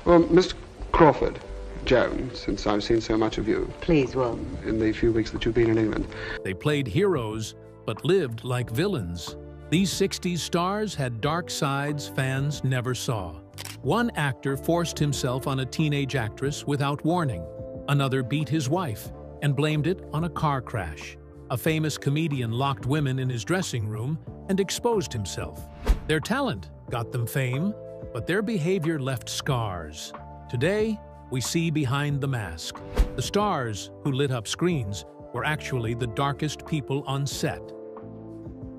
Well, Mr. Crawford, Joan, since I've seen so much of you. Please, Will. In the few weeks that you've been in England. They played heroes, but lived like villains. These 60s stars had dark sides fans never saw. One actor forced himself on a teenage actress without warning. Another beat his wife and blamed it on a car crash. A famous comedian locked women in his dressing room and exposed himself. Their talent got them fame, but their behavior left scars. Today, we see behind the mask. The stars who lit up screens were actually the darkest people on set.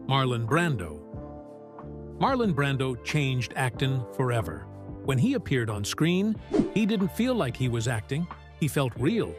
Marlon Brando. Marlon Brando changed acting forever. When he appeared on screen, he didn't feel like he was acting, he felt real.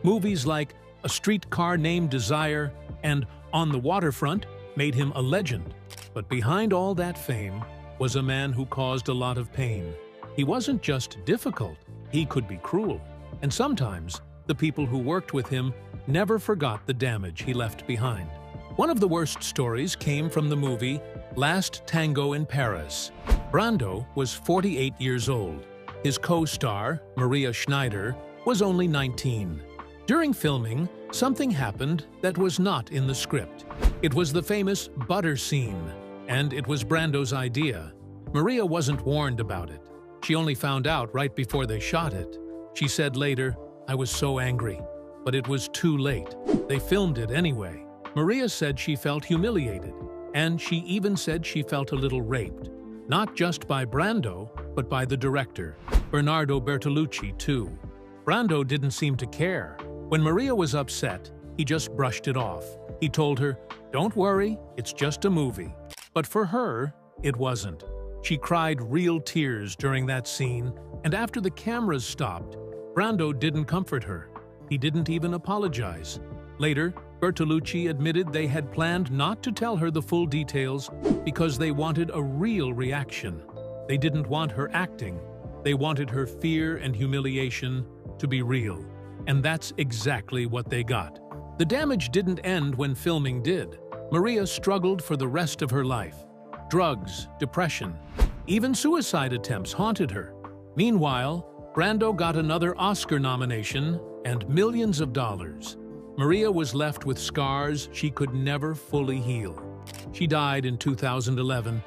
Movies like A Streetcar Named Desire and On the Waterfront made him a legend. But behind all that fame was a man who caused a lot of pain. He wasn't just difficult, he could be cruel. And sometimes, the people who worked with him never forgot the damage he left behind. One of the worst stories came from the movie Last Tango in Paris. Brando was 48 years old. His co-star, Maria Schneider, was only 19. During filming, something happened that was not in the script. It was the famous butter scene, and it was Brando's idea. Maria wasn't warned about it. She only found out right before they shot it. She said later, "I was so angry, but it was too late." They filmed it anyway. Maria said she felt humiliated, and she even said she felt a little raped. Not just by Brando, but by the director, Bernardo Bertolucci, too. Brando didn't seem to care. When Maria was upset, he just brushed it off. He told her, "Don't worry, it's just a movie." But for her, it wasn't. She cried real tears during that scene, and after the cameras stopped, Brando didn't comfort her. He didn't even apologize. Later, Bertolucci admitted they had planned not to tell her the full details because they wanted a real reaction. They didn't want her acting. They wanted her fear and humiliation to be real. And that's exactly what they got. The damage didn't end when filming did. Maria struggled for the rest of her life. Drugs, depression, even suicide attempts haunted her. Meanwhile, Brando got another Oscar nomination and millions of dollars. Maria was left with scars she could never fully heal. She died in 2011,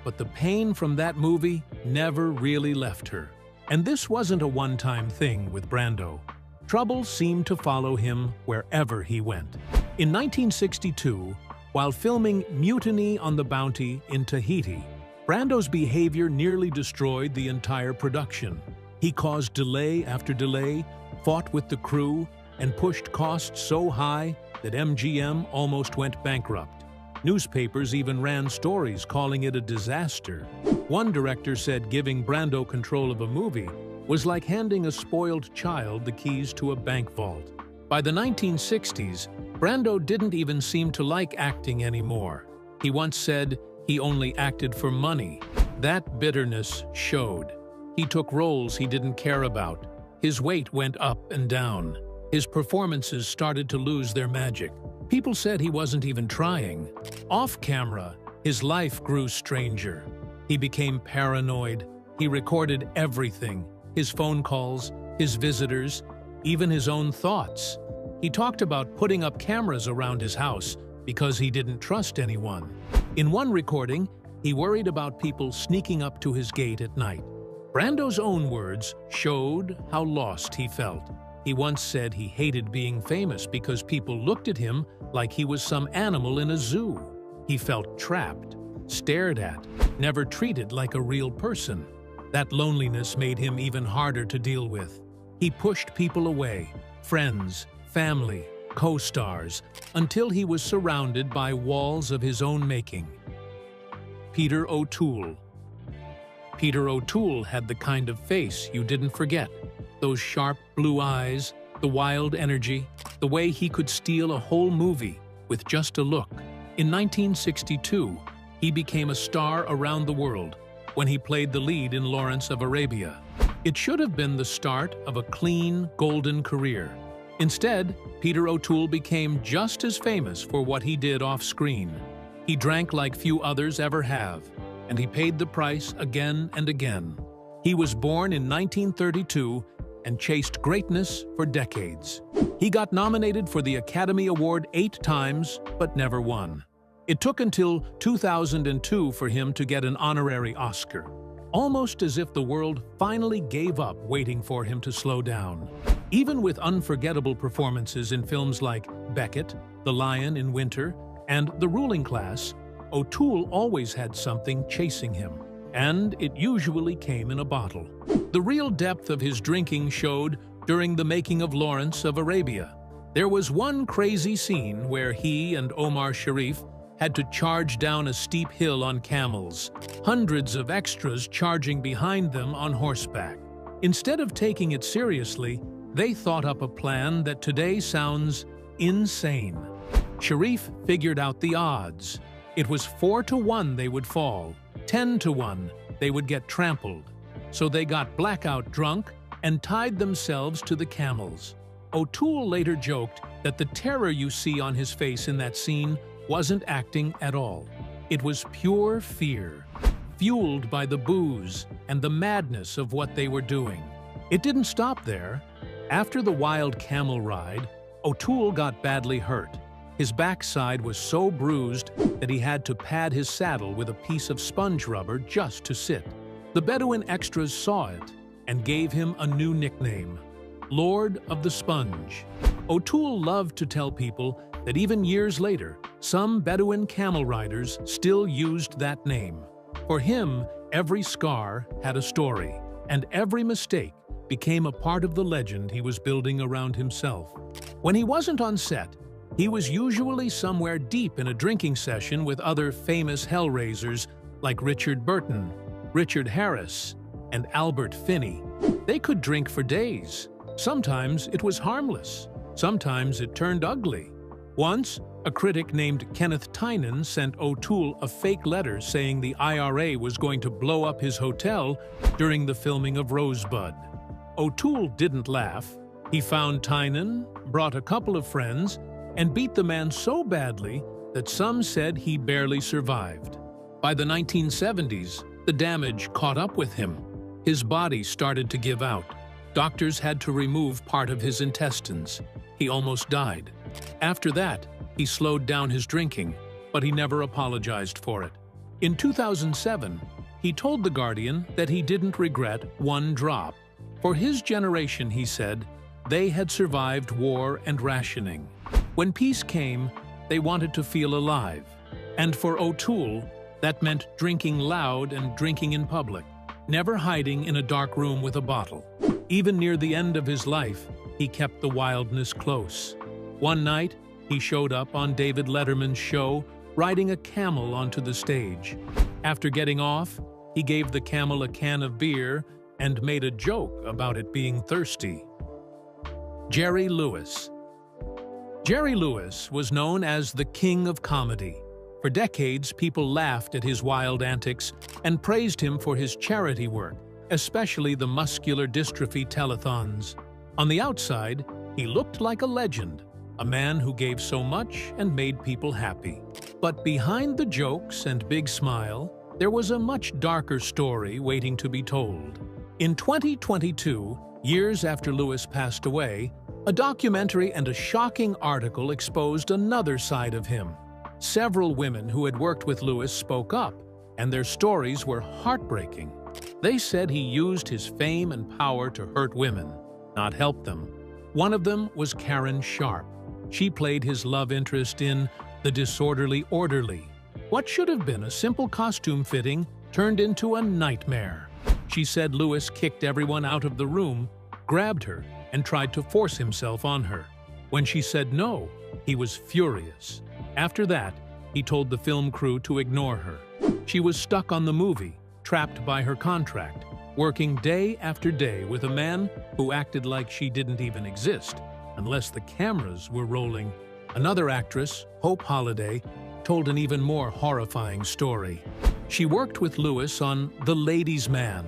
but the pain from that movie never really left her. And this wasn't a one-time thing with Brando. Trouble seemed to follow him wherever he went. In 1962, while filming Mutiny on the Bounty in Tahiti, Brando's behavior nearly destroyed the entire production. He caused delay after delay, fought with the crew, and pushed costs so high that MGM almost went bankrupt. Newspapers even ran stories calling it a disaster. One director said giving Brando control of a movie was like handing a spoiled child the keys to a bank vault. By the 1960s, Brando didn't even seem to like acting anymore. He once said he only acted for money. That bitterness showed. He took roles he didn't care about. His weight went up and down. His performances started to lose their magic. People said he wasn't even trying. Off camera, his life grew stranger. He became paranoid. He recorded everything, his phone calls, his visitors, even his own thoughts. He talked about putting up cameras around his house because he didn't trust anyone. In one recording, he worried about people sneaking up to his gate at night. Brando's own words showed how lost he felt. He once said he hated being famous because people looked at him like he was some animal in a zoo. He felt trapped, stared at, never treated like a real person. That loneliness made him even harder to deal with. He pushed people away, friends, family, co-stars, until he was surrounded by walls of his own making. Peter O'Toole. Peter O'Toole had the kind of face you didn't forget. Those sharp blue eyes, the wild energy, the way he could steal a whole movie with just a look. In 1962, he became a star around the world when he played the lead in Lawrence of Arabia. It should have been the start of a clean, golden career. Instead, Peter O'Toole became just as famous for what he did off-screen. He drank like few others ever have, and he paid the price again and again. He was born in 1932 and chased greatness for decades. He got nominated for the Academy Award 8 times, but never won. It took until 2002 for him to get an honorary Oscar, almost as if the world finally gave up waiting for him to slow down. Even with unforgettable performances in films like Beckett, The Lion in Winter, and The Ruling Class, O'Toole always had something chasing him, and it usually came in a bottle. The real depth of his drinking showed during the making of Lawrence of Arabia. There was one crazy scene where he and Omar Sharif had to charge down a steep hill on camels, hundreds of extras charging behind them on horseback. Instead of taking it seriously, they thought up a plan that today sounds insane. Sharif figured out the odds. It was 4-to-1 they would fall, 10-to-1 they would get trampled. So they got blackout drunk and tied themselves to the camels. O'Toole later joked that the terror you see on his face in that scene wasn't acting at all. It was pure fear, fueled by the booze and the madness of what they were doing. It didn't stop there. After the wild camel ride, O'Toole got badly hurt. His backside was so bruised that he had to pad his saddle with a piece of sponge rubber just to sit. The Bedouin extras saw it and gave him a new nickname, Lord of the Sponge. O'Toole loved to tell people that even years later, some Bedouin camel riders still used that name. For him, every scar had a story, and every mistake became a part of the legend he was building around himself. When he wasn't on set, he was usually somewhere deep in a drinking session with other famous hellraisers like Richard Burton, Richard Harris, and Albert Finney. They could drink for days. Sometimes it was harmless. Sometimes it turned ugly. Once, a critic named Kenneth Tynan sent O'Toole a fake letter saying the IRA was going to blow up his hotel during the filming of Rosebud. O'Toole didn't laugh. He found Tynan, brought a couple of friends, and beat the man so badly that some said he barely survived. By the 1970s, the damage caught up with him. His body started to give out. Doctors had to remove part of his intestines. He almost died. After that, he slowed down his drinking, but he never apologized for it. In 2007, he told The Guardian that he didn't regret one drop. For his generation, he said, they had survived war and rationing. When peace came, they wanted to feel alive. And for O'Toole, that meant drinking loud and drinking in public, never hiding in a dark room with a bottle. Even near the end of his life, he kept the wildness close. One night, he showed up on David Letterman's show, riding a camel onto the stage. After getting off, he gave the camel a can of beer and made a joke about it being thirsty. Jerry Lewis. Jerry Lewis was known as the King of Comedy. For decades, people laughed at his wild antics and praised him for his charity work, especially the muscular dystrophy telethons. On the outside, he looked like a legend, a man who gave so much and made people happy. But behind the jokes and big smile, there was a much darker story waiting to be told. In 2022, years after Lewis passed away, a documentary and a shocking article exposed another side of him. Several women who had worked with Lewis spoke up, and their stories were heartbreaking. They said he used his fame and power to hurt women, not help them. One of them was Karen Sharp. She played his love interest in The Disorderly Orderly. What should have been a simple costume fitting turned into a nightmare. She said Lewis kicked everyone out of the room, grabbed her, and tried to force himself on her. When she said no, he was furious. After that, he told the film crew to ignore her. She was stuck on the movie, trapped by her contract, working day after day with a man who acted like she didn't even exist, unless the cameras were rolling. Another actress, Hope Holliday, told an even more horrifying story. She worked with Lewis on The Ladies' Man.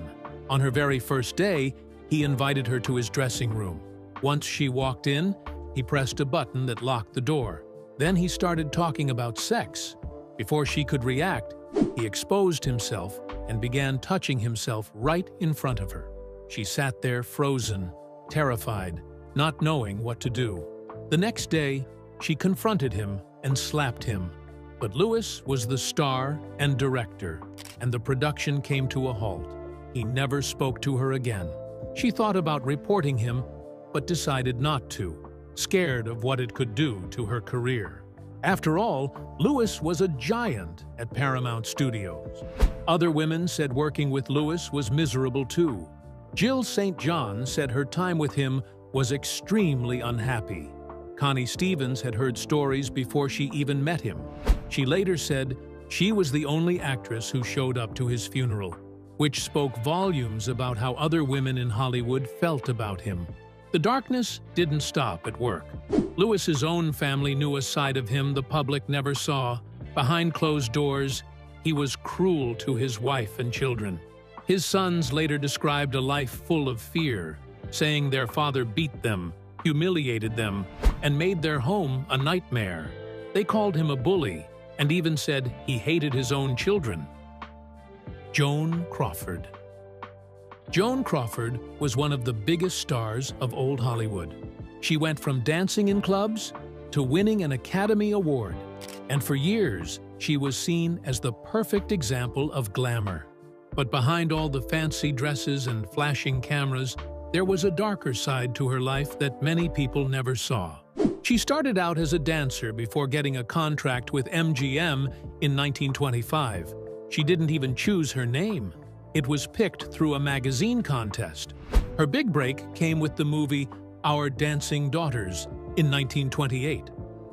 On her very first day, he invited her to his dressing room. Once she walked in, he pressed a button that locked the door. Then he started talking about sex. Before she could react, he exposed himself and began touching himself right in front of her. She sat there frozen, terrified, not knowing what to do. The next day, she confronted him and slapped him. But Lewis was the star and director, and the production came to a halt. He never spoke to her again. She thought about reporting him, but decided not to, scared of what it could do to her career. After all, Lewis was a giant at Paramount Studios. Other women said working with Lewis was miserable too. Jill St. John said her time with him was extremely unhappy. Connie Stevens had heard stories before she even met him. She later said she was the only actress who showed up to his funeral, which spoke volumes about how other women in Hollywood felt about him. The darkness didn't stop at work. Lewis's own family knew a side of him the public never saw. Behind closed doors, he was cruel to his wife and children. His sons later described a life full of fear, saying their father beat them, humiliated them, and made their home a nightmare. They called him a bully, and even said he hated his own children. Joan Crawford. Joan Crawford was one of the biggest stars of old Hollywood. She went from dancing in clubs to winning an Academy Award, and for years she was seen as the perfect example of glamour. But behind all the fancy dresses and flashing cameras, there was a darker side to her life that many people never saw. She started out as a dancer before getting a contract with MGM in 1925. She didn't even choose her name. It was picked through a magazine contest. Her big break came with the movie Our Dancing Daughters in 1928.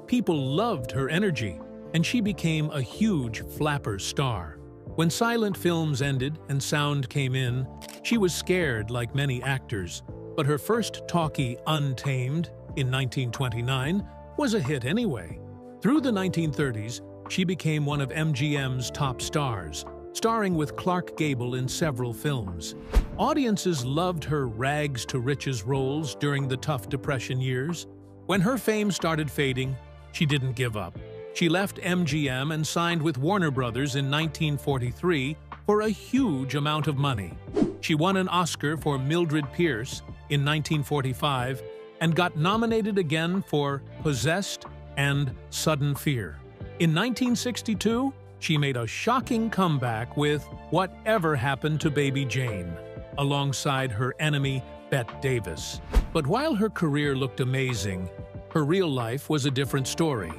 People loved her energy, and she became a huge flapper star. When silent films ended and sound came in, she was scared like many actors, but her first talkie, Untamed, in 1929, was a hit anyway. Through the 1930s, she became one of MGM's top stars, starring with Clark Gable in several films. Audiences loved her rags-to-riches roles during the tough Depression years. When her fame started fading, she didn't give up. She left MGM and signed with Warner Brothers in 1943 for a huge amount of money. She won an Oscar for Mildred Pierce in 1945 and got nominated again for Possessed and Sudden Fear. In 1962, she made a shocking comeback with Whatever Happened to Baby Jane, alongside her enemy, Bette Davis. But while her career looked amazing, her real life was a different story.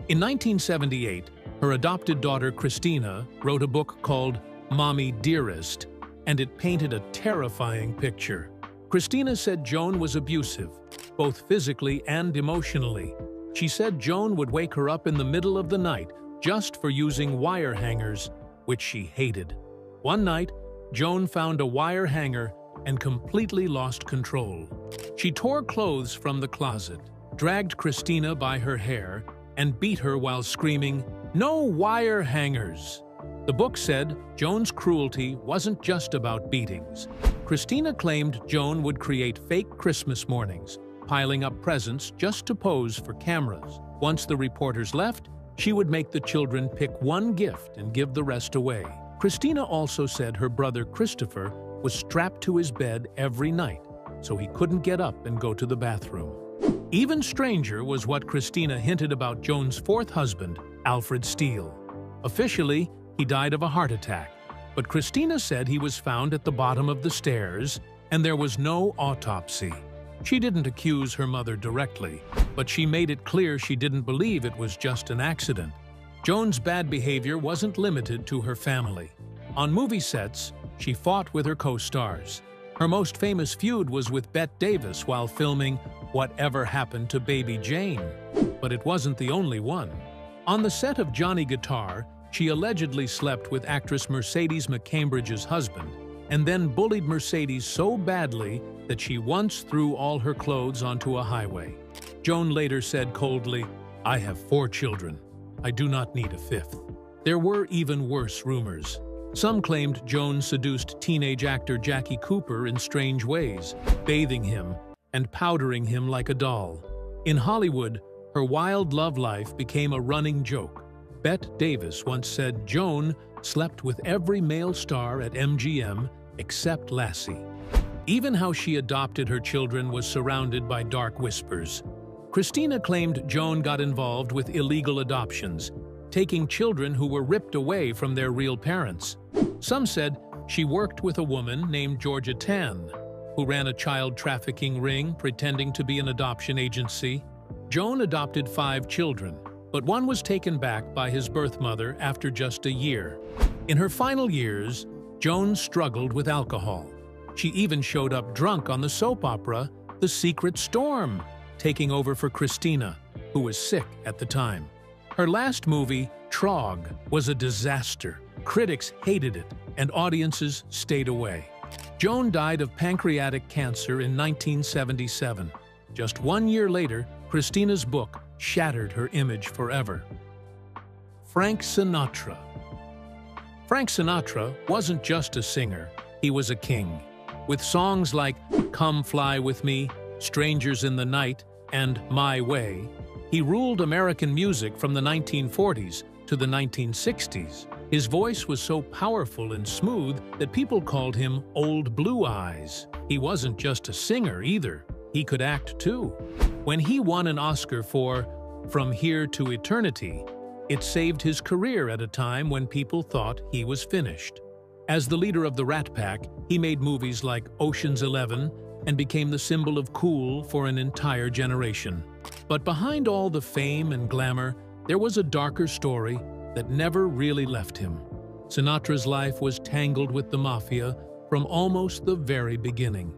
In 1978, her adopted daughter Christina wrote a book called Mommy Dearest, and it painted a terrifying picture. Christina said Joan was abusive, both physically and emotionally. She said Joan would wake her up in the middle of the night just for using wire hangers, which she hated. One night, Joan found a wire hanger and completely lost control. She tore clothes from the closet, dragged Christina by her hair, and beat her while screaming, "No wire hangers!" The book said Joan's cruelty wasn't just about beatings. Christina claimed Joan would create fake Christmas mornings, piling up presents just to pose for cameras. Once the reporters left, she would make the children pick one gift and give the rest away. Christina also said her brother Christopher was strapped to his bed every night, so he couldn't get up and go to the bathroom. Even stranger was what Christina hinted about Joan's fourth husband, Alfred Steele. Officially, he died of a heart attack, but Christina said he was found at the bottom of the stairs and there was no autopsy. She didn't accuse her mother directly, but she made it clear she didn't believe it was just an accident. Joan's bad behavior wasn't limited to her family. On movie sets, she fought with her co-stars. Her most famous feud was with Bette Davis while filming Whatever Happened to Baby Jane. But it wasn't the only one. On the set of Johnny Guitar, she allegedly slept with actress Mercedes McCambridge's husband, and then bullied Mercedes so badly that she once threw all her clothes onto a highway. Joan later said coldly, "I have 4 children. I do not need a 5th." There were even worse rumors. Some claimed Joan seduced teenage actor Jackie Cooper in strange ways, bathing him and powdering him like a doll. In Hollywood, her wild love life became a running joke. Bette Davis once said Joan slept with every male star at MGM except Lassie. Even how she adopted her children was surrounded by dark whispers. Christina claimed Joan got involved with illegal adoptions, taking children who were ripped away from their real parents. Some said she worked with a woman named Georgia Tan, who ran a child trafficking ring pretending to be an adoption agency. Joan adopted 5 children, but one was taken back by his birth mother after just a year. In her final years, Joan struggled with alcohol. She even showed up drunk on the soap opera The Secret Storm, taking over for Christina, who was sick at the time. Her last movie, Trog, was a disaster. Critics hated it, and audiences stayed away. Joan died of pancreatic cancer in 1977. Just 1 year later, Christina's book shattered her image forever. Frank Sinatra. Frank Sinatra wasn't just a singer, he was a king. With songs like Come Fly With Me, Strangers in the Night, and My Way, he ruled American music from the 1940s to the 1960s. His voice was so powerful and smooth that people called him Old Blue Eyes. He wasn't just a singer either, he could act too. When he won an Oscar for From Here to Eternity, it saved his career at a time when people thought he was finished. As the leader of the Rat Pack, he made movies like Ocean's 11 and became the symbol of cool for an entire generation. But behind all the fame and glamour, there was a darker story that never really left him. Sinatra's life was tangled with the mafia from almost the very beginning.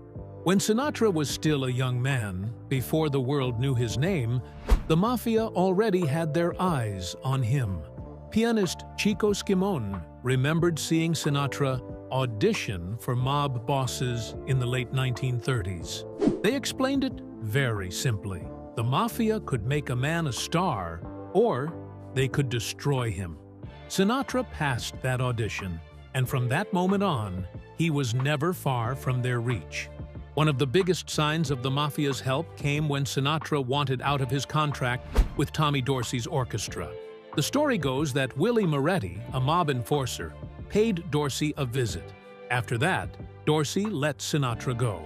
When Sinatra was still a young man, before the world knew his name, the mafia already had their eyes on him. Pianist Chico Sciamon remembered seeing Sinatra audition for mob bosses in the late 1930s. They explained it very simply. The mafia could make a man a star, or they could destroy him. Sinatra passed that audition, and from that moment on, he was never far from their reach. One of the biggest signs of the mafia's help came when Sinatra wanted out of his contract with Tommy Dorsey's orchestra. The story goes that Willie Moretti, a mob enforcer, paid Dorsey a visit. After that, Dorsey let Sinatra go.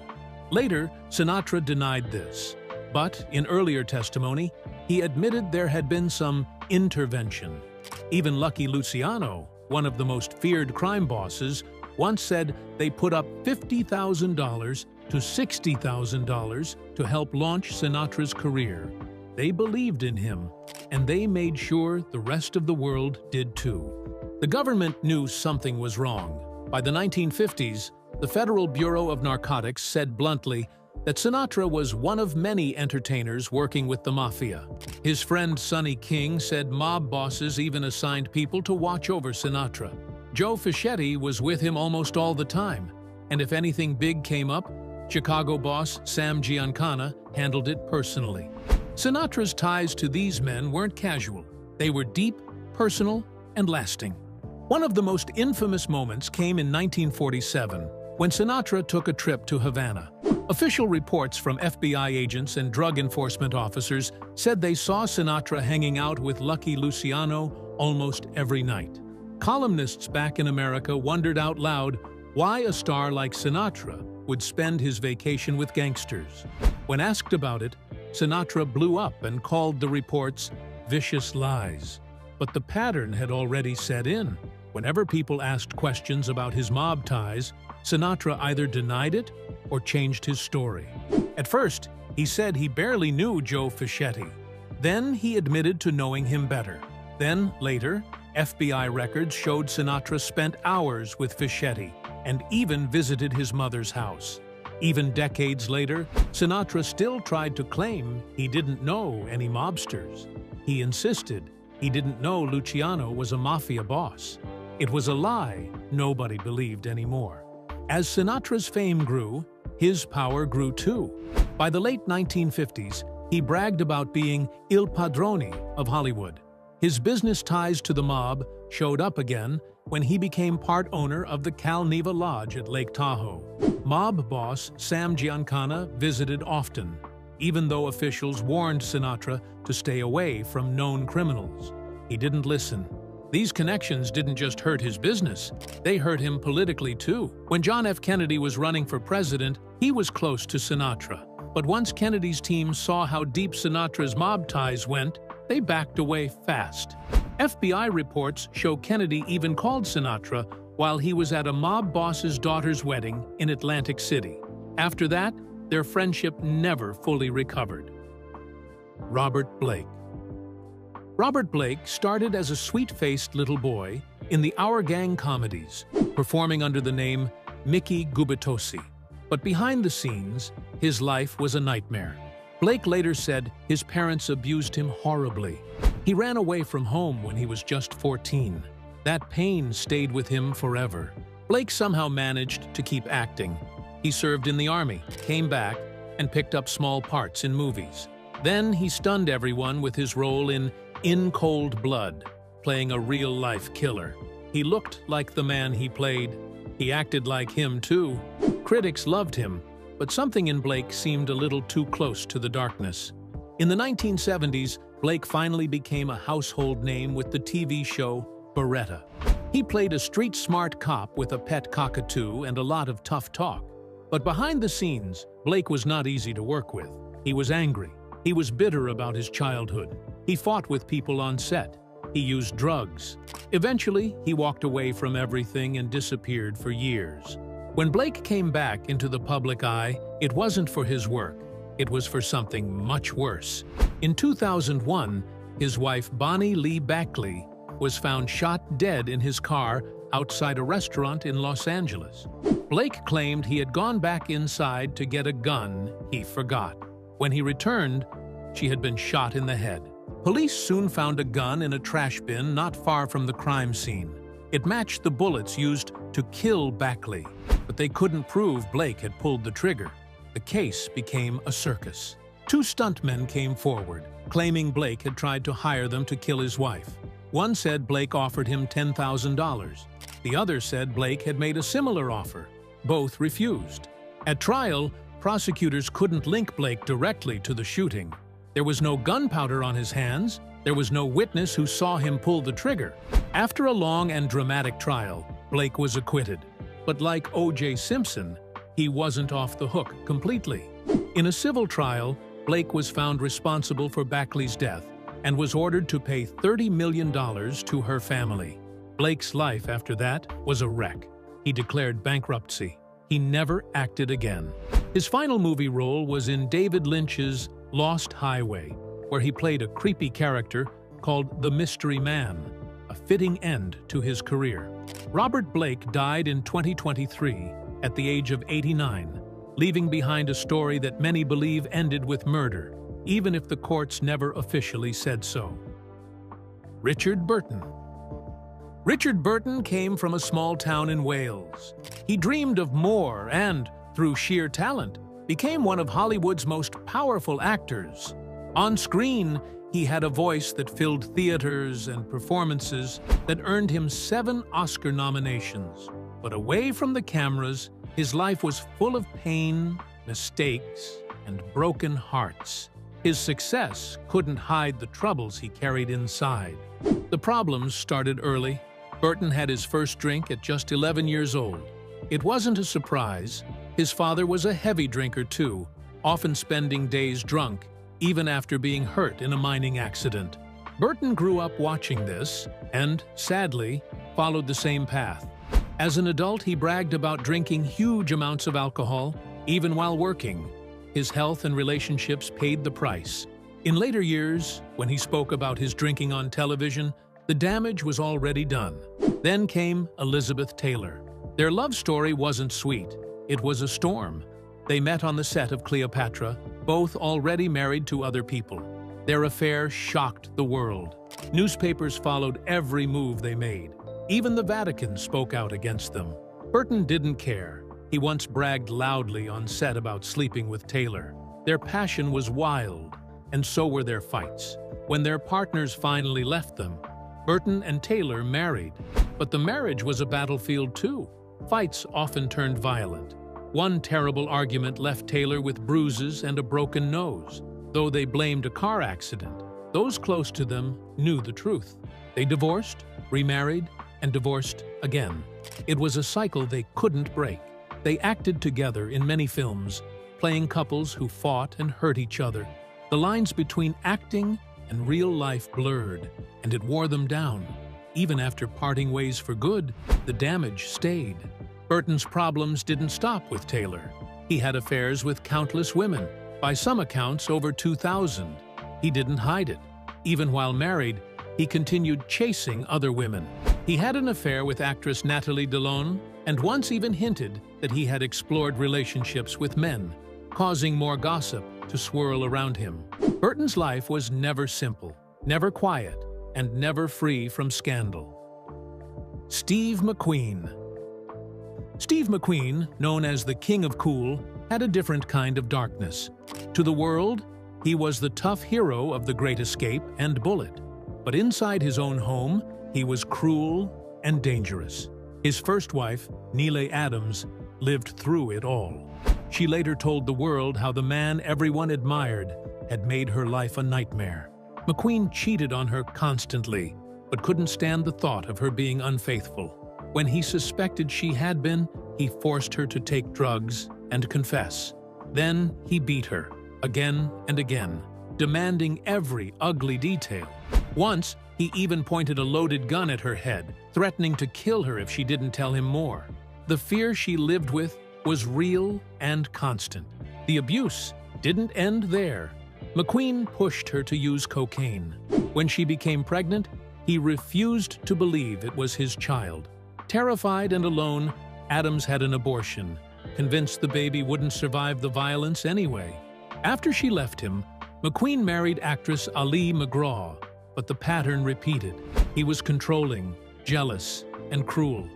Later, Sinatra denied this, but in earlier testimony, he admitted there had been some intervention. Even Lucky Luciano, one of the most feared crime bosses, once said they put up $50,000 to $60,000 to help launch Sinatra's career. They believed in him, and they made sure the rest of the world did too. The government knew something was wrong. By the 1950s, the Federal Bureau of Narcotics said bluntly that Sinatra was one of many entertainers working with the mafia. His friend Sonny King said mob bosses even assigned people to watch over Sinatra. Joe Fischetti was with him almost all the time, and if anything big came up, Chicago boss Sam Giancana handled it personally. Sinatra's ties to these men weren't casual. They were deep, personal, and lasting. One of the most infamous moments came in 1947, when Sinatra took a trip to Havana. Official reports from FBI agents and drug enforcement officers said they saw Sinatra hanging out with Lucky Luciano almost every night. Columnists back in America wondered out loud why a star like Sinatra would spend his vacation with gangsters. When asked about it, Sinatra blew up and called the reports vicious lies. But the pattern had already set in. Whenever people asked questions about his mob ties, Sinatra either denied it or changed his story. At first, he said he barely knew Joe Fischetti. Then he admitted to knowing him better. Then, later, FBI records showed Sinatra spent hours with Fischetti and even visited his mother's house. Even decades later, Sinatra still tried to claim he didn't know any mobsters. He insisted he didn't know Luciano was a mafia boss. It was a lie nobody believed anymore. As Sinatra's fame grew, his power grew too. By the late 1950s, he bragged about being Il Padrone of Hollywood. His business ties to the mob showed up again when he became part owner of the Cal Neva Lodge at Lake Tahoe. Mob boss Sam Giancana visited often, even though officials warned Sinatra to stay away from known criminals. He didn't listen. These connections didn't just hurt his business, they hurt him politically too. When John F. Kennedy was running for president, he was close to Sinatra. But once Kennedy's team saw how deep Sinatra's mob ties went, they backed away fast. FBI reports show Kennedy even called Sinatra while he was at a mob boss's daughter's wedding in Atlantic City. After that, their friendship never fully recovered. Robert Blake. Robert Blake started as a sweet-faced little boy in the Our Gang comedies, performing under the name Mickey Gubitosi. But behind the scenes, his life was a nightmare. Blake later said his parents abused him horribly. He ran away from home when he was just 14. That pain stayed with him forever. Blake somehow managed to keep acting. He served in the army, came back, and picked up small parts in movies. Then he stunned everyone with his role in Cold Blood, playing a real-life killer. He looked like the man he played. He acted like him, too. Critics loved him, but something in Blake seemed a little too close to the darkness. In the 1970s, Blake finally became a household name with the TV show Beretta. He played a street-smart cop with a pet cockatoo and a lot of tough talk. But behind the scenes, Blake was not easy to work with. He was angry. He was bitter about his childhood. He fought with people on set. He used drugs. Eventually, he walked away from everything and disappeared for years. When Blake came back into the public eye, it wasn't for his work. It was for something much worse. In 2001, his wife Bonnie Lee Backley was found shot dead in his car outside a restaurant in Los Angeles. Blake claimed he had gone back inside to get a gun he forgot. When he returned, she had been shot in the head. Police soon found a gun in a trash bin not far from the crime scene. It matched the bullets used to kill Backley, but they couldn't prove Blake had pulled the trigger. The case became a circus. Two stuntmen came forward, claiming Blake had tried to hire them to kill his wife. One said Blake offered him $10,000. The other said Blake had made a similar offer. Both refused. At trial, prosecutors couldn't link Blake directly to the shooting. There was no gunpowder on his hands. There was no witness who saw him pull the trigger. After a long and dramatic trial, Blake was acquitted. But like O.J. Simpson, he wasn't off the hook completely. In a civil trial, Blake was found responsible for Backley's death and was ordered to pay $30 million to her family. Blake's life after that was a wreck. He declared bankruptcy. He never acted again. His final movie role was in David Lynch's Lost Highway, where he played a creepy character called the Mystery Man, a fitting end to his career. Robert Blake died in 2023 at the age of 89, leaving behind a story that many believe ended with murder, even if the courts never officially said so. Richard Burton. Richard Burton came from a small town in Wales. He dreamed of more and, through sheer talent, became one of Hollywood's most powerful actors. On screen, he had a voice that filled theaters and performances that earned him 7 Oscar nominations. But away from the cameras, his life was full of pain, mistakes, and broken hearts. His success couldn't hide the troubles he carried inside. The problems started early. Burton had his first drink at just 11 years old. It wasn't a surprise. His father was a heavy drinker too, often spending days drunk, even after being hurt in a mining accident. Burton grew up watching this and, sadly, followed the same path. As an adult, he bragged about drinking huge amounts of alcohol, even while working. His health and relationships paid the price. In later years, when he spoke about his drinking on television, the damage was already done. Then came Elizabeth Taylor. Their love story wasn't sweet. It was a storm. They met on the set of Cleopatra, both already married to other people. Their affair shocked the world. Newspapers followed every move they made. Even the Vatican spoke out against them. Burton didn't care. He once bragged loudly on set about sleeping with Taylor. Their passion was wild, and so were their fights. When their partners finally left them, Burton and Taylor married. But the marriage was a battlefield too. Fights often turned violent. One terrible argument left Taylor with bruises and a broken nose. Though they blamed a car accident, those close to them knew the truth. They divorced, remarried, and divorced again. It was a cycle they couldn't break. They acted together in many films, playing couples who fought and hurt each other. The lines between acting and real life blurred, and it wore them down. Even after parting ways for good, the damage stayed. Burton's problems didn't stop with Taylor. He had affairs with countless women, by some accounts over 2,000. He didn't hide it. Even while married, he continued chasing other women. He had an affair with actress Natalie Delon, and once even hinted that he had explored relationships with men, causing more gossip to swirl around him. Burton's life was never simple, never quiet, and never free from scandal. Steve McQueen. Steve McQueen, known as the King of Cool, had a different kind of darkness. To the world, he was the tough hero of The Great Escape and Bullet. But inside his own home, he was cruel and dangerous. His first wife, Neely Adams, lived through it all. She later told the world how the man everyone admired had made her life a nightmare. McQueen cheated on her constantly, but couldn't stand the thought of her being unfaithful. When he suspected she had been, he forced her to take drugs and confess. Then he beat her, again and again, demanding every ugly detail. Once, he even pointed a loaded gun at her head, threatening to kill her if she didn't tell him more. The fear she lived with was real and constant. The abuse didn't end there. McQueen pushed her to use cocaine. When she became pregnant, he refused to believe it was his child. Terrified and alone, Adams had an abortion, convinced the baby wouldn't survive the violence anyway. After she left him, McQueen married actress Ali McGraw, but the pattern repeated. He was controlling, jealous, and cruel.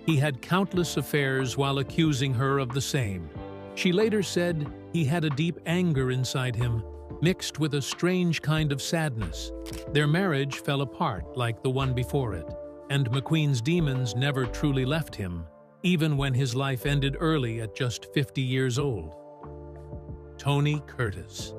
He had countless affairs while accusing her of the same. She later said he had a deep anger inside him, mixed with a strange kind of sadness. Their marriage fell apart like the one before it, and McQueen's demons never truly left him, even when his life ended early at just 50 years old. Tony Curtis.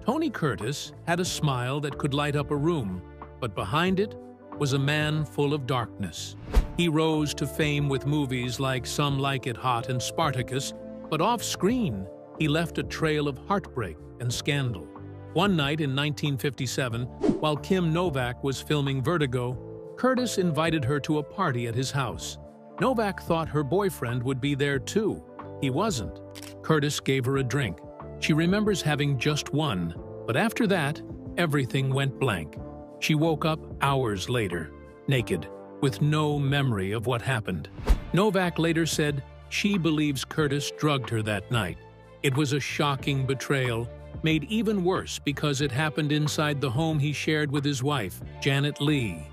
Tony Curtis had a smile that could light up a room, but behind it was a man full of darkness. He rose to fame with movies like Some Like It Hot and Spartacus, but off-screen, he left a trail of heartbreak and scandal. One night in 1957, while Kim Novak was filming Vertigo, Curtis invited her to a party at his house. Novak thought her boyfriend would be there too. He wasn't. Curtis gave her a drink. She remembers having just one, but after that, everything went blank. She woke up hours later, naked, with no memory of what happened. Novak later said she believes Curtis drugged her that night. It was a shocking betrayal, made even worse because it happened inside the home he shared with his wife, Janet Leigh.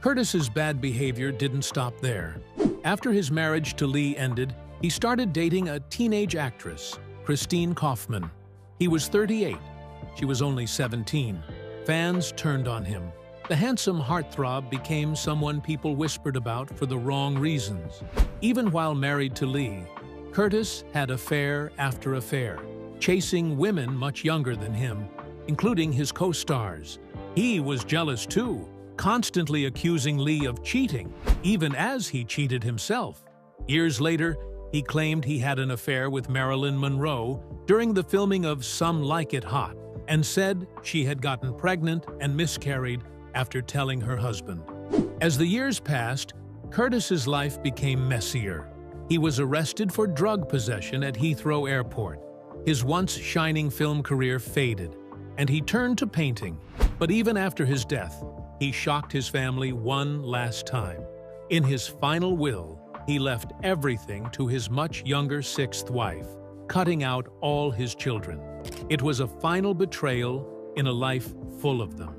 Curtis's bad behavior didn't stop there. After his marriage to Leigh ended, he started dating a teenage actress, Christine Kaufman. He was 38. She was only 17. Fans turned on him. The handsome heartthrob became someone people whispered about for the wrong reasons. Even while married to Leigh, Curtis had affair after affair, chasing women much younger than him, including his co-stars. He was jealous too, constantly accusing Leigh of cheating, even as he cheated himself. Years later, he claimed he had an affair with Marilyn Monroe during the filming of Some Like It Hot, and said she had gotten pregnant and miscarried after telling her husband. As the years passed, Curtis's life became messier. He was arrested for drug possession at Heathrow Airport. His once shining film career faded, and he turned to painting. But even after his death, he shocked his family one last time. In his final will, he left everything to his much younger sixth wife, cutting out all his children. It was a final betrayal in a life full of them.